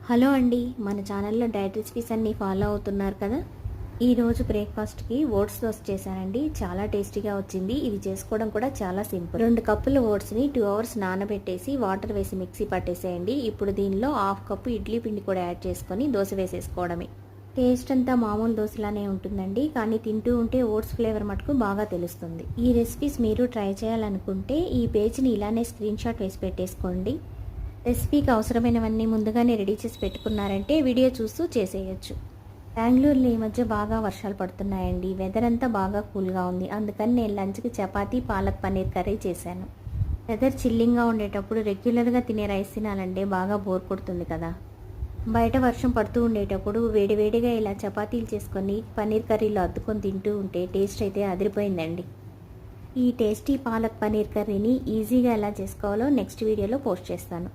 Hello అండి, మన ఛానల్లో డైట్ రెసిపీస్ అన్నీ ఫాలో అవుతున్నారు కదా. ఈరోజు బ్రేక్ఫాస్ట్కి ఓట్స్ దోశ చేశానండి. చాలా టేస్టీగా వచ్చింది. ఇది చేసుకోవడం కూడా చాలా సింపుల్. 2 కప్పుల ఓట్స్ని 2 అవర్స్ నానబెట్టేసి వాటర్ వేసి మిక్సీ పట్టేసేయండి. ఇప్పుడు దీనిలో 1/2 కప్పు ఇడ్లీ పిండి కూడా యాడ్ చేసుకొని దోశ వేసేసుకోవడమే. టేస్ట్ అంతా మామూలు దోశలానే ఉంటుందండి, కానీ తింటూ ఉంటే ఓట్స్ ఫ్లేవర్ మటుకు బాగా తెలుస్తుంది. ఈ రెసిపీస్ మీరు ట్రై చేయాలనుకుంటే ఈ పేజ్ని ఇలానే స్క్రీన్ షాట్ వేసి పెట్టేసుకోండి. రెసిపీకి అవసరమైనవన్నీ ముందుగానే రెడీ చేసి పెట్టుకున్నారంటే వీడియో చూస్తూ చేసేయచ్చు. బెంగళూరులో ఈ మధ్య బాగా వర్షాలు పడుతున్నాయండి. వెదర్ అంతా బాగా కూల్గా ఉంది. అందుకని నేను లంచ్కి చపాతీ పాలక్ పన్నీర్ కర్రీ చేశాను. వెదర్ చిల్లింగ్గా ఉండేటప్పుడు రెగ్యులర్గా తినే రైస్ తినాలంటే బాగా బోర్ కొడుతుంది కదా. బయట వర్షం పడుతూ ఉండేటప్పుడు వేడివేడిగా ఇలా చపాతీలు చేసుకొని పన్నీర్ కర్రీలో అద్దుకొని తింటూ ఉంటే టేస్ట్ అయితే అదిరిపోయిందండి. ఈ టేస్టీ పాలక్ పన్నీర్ కర్రీని ఈజీగా ఎలా చేసుకోవాలో నెక్స్ట్ వీడియోలో పోస్ట్ చేస్తాను.